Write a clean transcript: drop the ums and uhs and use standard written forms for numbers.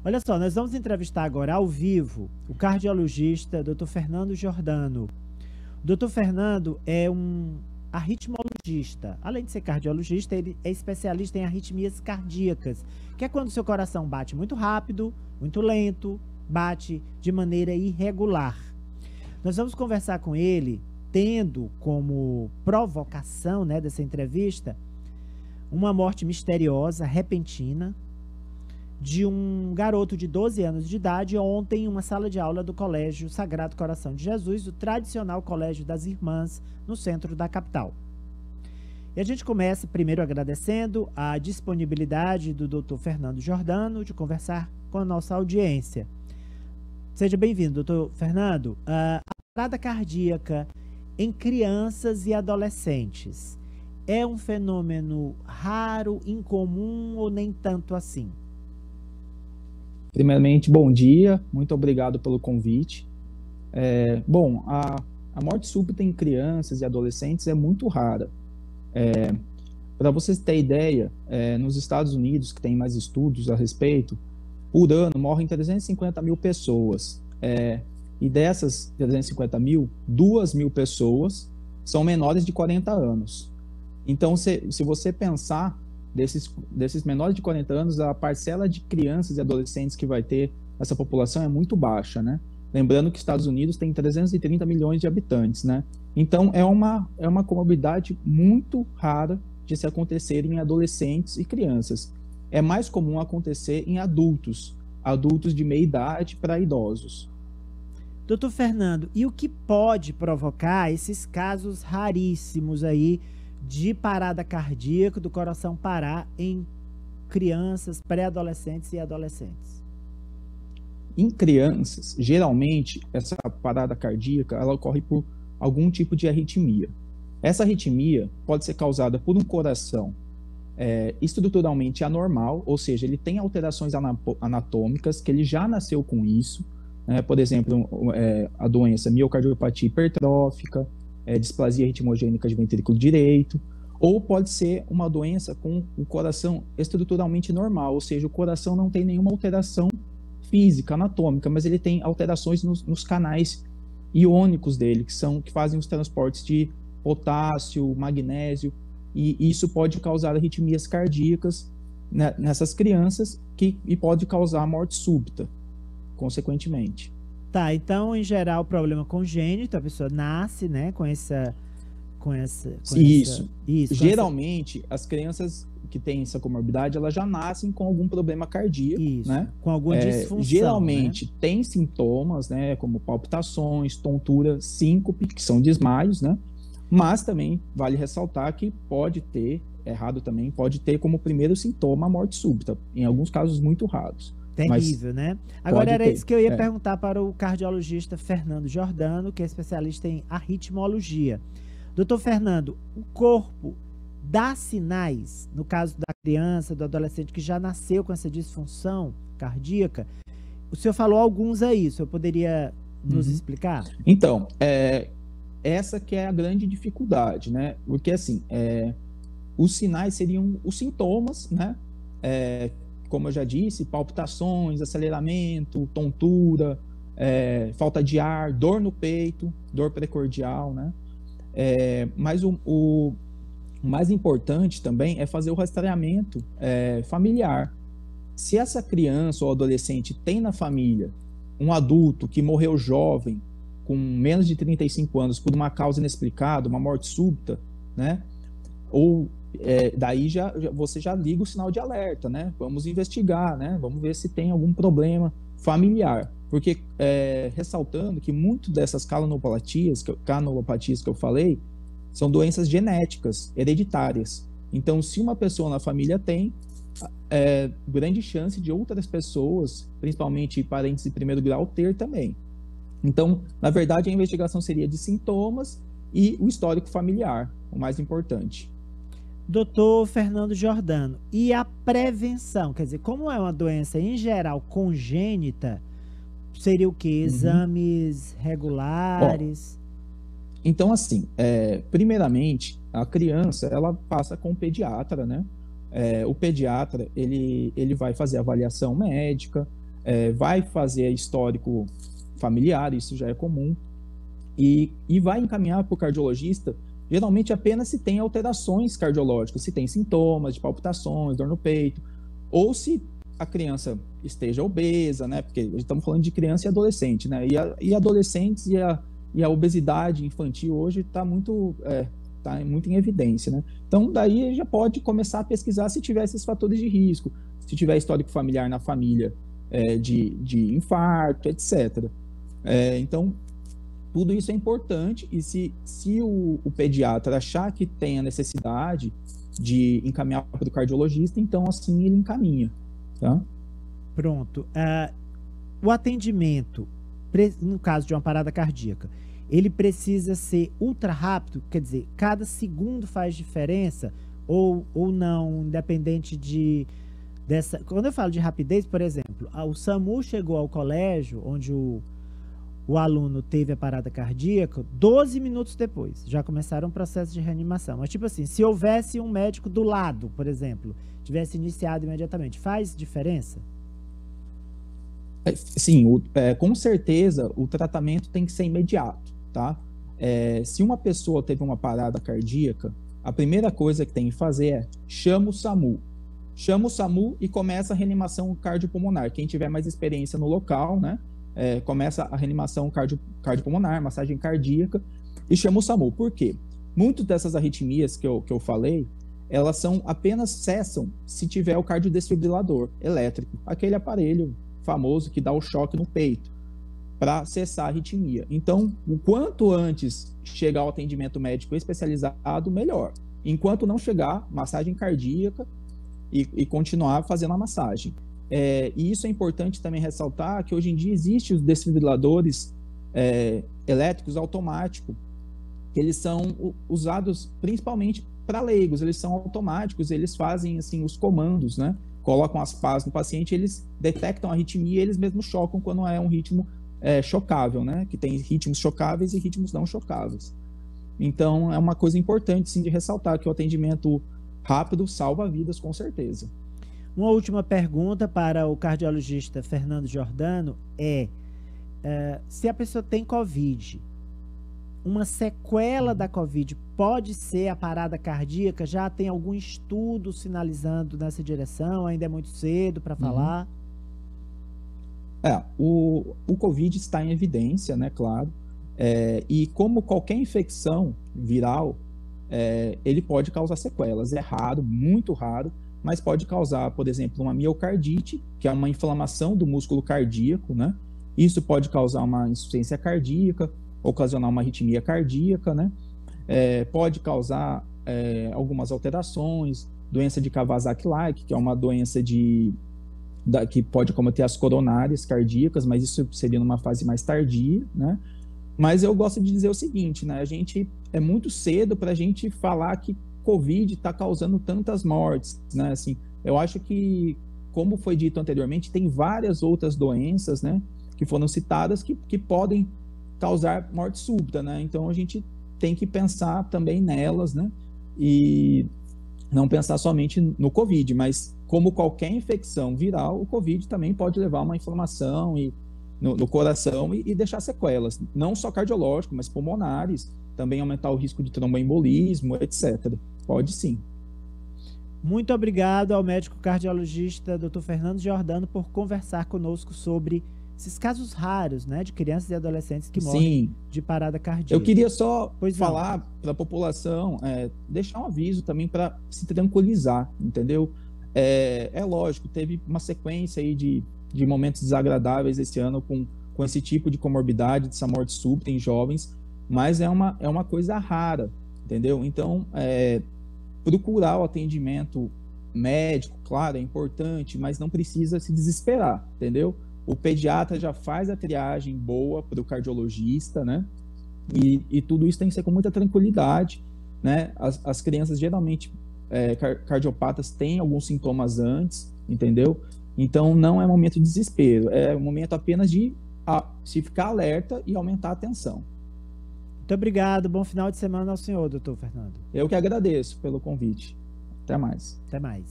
Olha só, nós vamos entrevistar agora ao vivo o cardiologista Dr. Fernando Giordano. O Dr. Fernando é um arritmologista. Além de ser cardiologista, ele é especialista em arritmias cardíacas, que é quando o seu coração bate muito rápido, muito lento, bate de maneira irregular. Nós vamos conversar com ele, tendo como provocação, né, dessa entrevista, uma morte misteriosa, repentina, de um garoto de 12 anos de idade ontem em uma sala de aula do Colégio Sagrado Coração de Jesus, o tradicional Colégio das Irmãs, no centro da capital. E a gente começa primeiro agradecendo a disponibilidade do Dr. Fernando Giordano de conversar com a nossa audiência. Seja bem-vindo, Dr. Fernando. A parada cardíaca em crianças e adolescentes é um fenômeno raro, incomum ou nem tanto assim? Primeiramente, bom dia, muito obrigado pelo convite. Bom, a morte súbita em crianças e adolescentes é muito rara. Para vocês terem ideia, nos Estados Unidos, que tem mais estudos a respeito, por ano morrem 350 mil pessoas. E dessas 350 mil, 2 mil pessoas são menores de 40 anos. Então, se você pensar, desses menores de 40 anos, a parcela de crianças e adolescentes que vai ter essa população é muito baixa, né? Lembrando que os Estados Unidos tem 330 milhões de habitantes, né? Então, é uma comorbidade muito rara de se acontecer em adolescentes e crianças. É mais comum acontecer em adultos de meia idade para idosos. Doutor Fernando, e o que pode provocar esses casos raríssimos aí de parada cardíaca, do coração parar em crianças, pré-adolescentes e adolescentes? Em crianças, geralmente, essa parada cardíaca ela ocorre por algum tipo de arritmia. Essa arritmia pode ser causada por um coração estruturalmente anormal, ou seja, ele tem alterações anatômicas, que ele já nasceu com isso, por exemplo, a doença miocardiopatia hipertrófica, displasia ritmogênica de ventrículo direito, ou pode ser uma doença com o coração estruturalmente normal, ou seja, o coração não tem nenhuma alteração física, anatômica, mas ele tem alterações nos canais iônicos dele, que fazem os transportes de potássio, magnésio, e isso pode causar arritmias cardíacas nessas crianças e pode causar morte súbita, consequentemente. Tá, então, em geral, problema congênito, a pessoa nasce, né, com essa... Isso. Geralmente, as crianças que têm essa comorbidade, elas já nascem com algum problema cardíaco, né? Com alguma disfunção, geralmente, né? Tem sintomas, né, como palpitações, tontura, síncope, que são desmaios, né? Mas também vale ressaltar que pode ter como primeiro sintoma a morte súbita, em alguns casos muito raros. Terrível, né? Agora era isso que eu ia perguntar para o cardiologista Fernando Giordano, que é especialista em arritmologia. Doutor Fernando, o corpo dá sinais, no caso da criança, do adolescente que já nasceu com essa disfunção cardíaca? O senhor falou alguns aí, o senhor poderia nos explicar? Então, essa que é a grande dificuldade, né? Porque, assim, os sinais seriam os sintomas, né? Como eu já disse, palpitações, aceleramento, tontura, falta de ar, dor no peito, dor precordial, né? Mas o mais importante também é fazer o rastreamento familiar. Se essa criança ou adolescente tem na família um adulto que morreu jovem, com menos de 35 anos, por uma causa inexplicada, uma morte súbita, né? Ou daí você já liga o sinal de alerta, né? Vamos investigar, né? Vamos ver se tem algum problema familiar. Porque, ressaltando que muito dessas canalopatias que eu falei, são doenças genéticas, hereditárias. Então, se uma pessoa na família tem, grande chance de outras pessoas, principalmente parentes de primeiro grau, ter também. Então, na verdade, a investigação seria de sintomas e o histórico familiar, o mais importante. Doutor Fernando Giordano, e a prevenção? Quer dizer, como é uma doença, em geral, congênita, seria o quê? Exames regulares? Então, assim, primeiramente, a criança, ela passa com o pediatra, né? O pediatra, ele vai fazer avaliação médica, vai fazer histórico familiar, isso já é comum, e vai encaminhar para o cardiologista, geralmente apenas se tem alterações cardiológicas, se tem sintomas de palpitações, dor no peito, ou se a criança esteja obesa, né? Porque estamos falando de criança e adolescente, né? E adolescentes e a obesidade infantil hoje está muito em evidência, né? Então, daí já pode começar a pesquisar se tiver esses fatores de risco, se tiver histórico familiar na família de infarto, etc. Então, tudo isso é importante, e se o pediatra achar que tem a necessidade de encaminhar para o cardiologista, então assim ele encaminha, tá? Pronto. O atendimento, no caso de uma parada cardíaca, ele precisa ser ultra rápido, quer dizer, cada segundo faz diferença, ou não, independente dessa... Quando eu falo de rapidez, por exemplo, o SAMU chegou ao colégio, onde o aluno teve a parada cardíaca, 12 minutos depois, já começaram o processo de reanimação. Mas tipo assim, se houvesse um médico do lado, por exemplo, tivesse iniciado imediatamente, faz diferença? Sim, com certeza o tratamento tem que ser imediato, tá? Se uma pessoa teve uma parada cardíaca, a primeira coisa que tem que fazer é chama o SAMU. Chama o SAMU e começa a reanimação cardiopulmonar. Quem tiver mais experiência no local, né? Começa a reanimação cardiopulmonar, massagem cardíaca, e chama o SAMU. Por quê? Muitas dessas arritmias que eu falei, elas apenas cessam se tiver o cardiodesfibrilador elétrico, aquele aparelho famoso que dá o choque no peito, para cessar a arritmia. Então, o quanto antes chegar ao atendimento médico especializado, melhor. Enquanto não chegar, massagem cardíaca e continuar fazendo a massagem. E isso é importante também ressaltar, que hoje em dia existem os desfibriladores elétricos automáticos, que eles são usados principalmente para leigos, eles são automáticos, eles fazem assim os comandos, né? Colocam as pás no paciente, eles detectam a arritmia e eles mesmos chocam quando é um ritmo chocável, né? Que tem ritmos chocáveis e ritmos não chocáveis. Então, é uma coisa importante, sim, de ressaltar que o atendimento rápido salva vidas, com certeza. Uma última pergunta para o cardiologista Fernando Giordano se a pessoa tem COVID, uma sequela da COVID pode ser a parada cardíaca? Já tem algum estudo sinalizando nessa direção? Ainda é muito cedo para falar? O COVID está em evidência, né, claro. E como qualquer infecção viral, ele pode causar sequelas. É raro, muito raro, mas pode causar, por exemplo, uma miocardite, que é uma inflamação do músculo cardíaco, né? Isso pode causar uma insuficiência cardíaca, ocasionar uma arritmia cardíaca, né? Pode causar algumas alterações, doença de Kawasaki-like, que é uma doença que pode cometer as coronárias cardíacas, mas isso seria numa fase mais tardia, né? Mas eu gosto de dizer o seguinte, né? É muito cedo para a gente falar que COVID está causando tantas mortes, né? Assim, eu acho que, como foi dito anteriormente, tem várias outras doenças, né, que foram citadas que podem causar morte súbita, né? Então a gente tem que pensar também nelas, né? E não pensar somente no COVID, mas como qualquer infecção viral, o COVID também pode levar a uma inflamação no coração e deixar sequelas, não só cardiológicas, mas pulmonares, também aumentar o risco de tromboembolismo, etc. Pode sim. Muito obrigado ao médico cardiologista Dr. Fernando Giordano por conversar conosco sobre esses casos raros, né, de crianças e adolescentes que morrem de parada cardíaca. Eu queria só falar para a população, deixar um aviso também para se tranquilizar, entendeu? Lógico, teve uma sequência aí de momentos desagradáveis esse ano com esse tipo de comorbidade, dessa morte súbita em jovens, mas é uma coisa rara, entendeu? Então, procurar o atendimento médico, claro, é importante, mas não precisa se desesperar, entendeu? O pediatra já faz a triagem boa para o cardiologista, né? E tudo isso tem que ser com muita tranquilidade, né? As crianças geralmente cardiopatas têm alguns sintomas antes, entendeu? Então não é momento de desespero, é momento apenas de se ficar alerta e aumentar a atenção. Muito obrigado, bom final de semana ao senhor, doutor Fernando. Eu que agradeço pelo convite. Até mais. Até mais.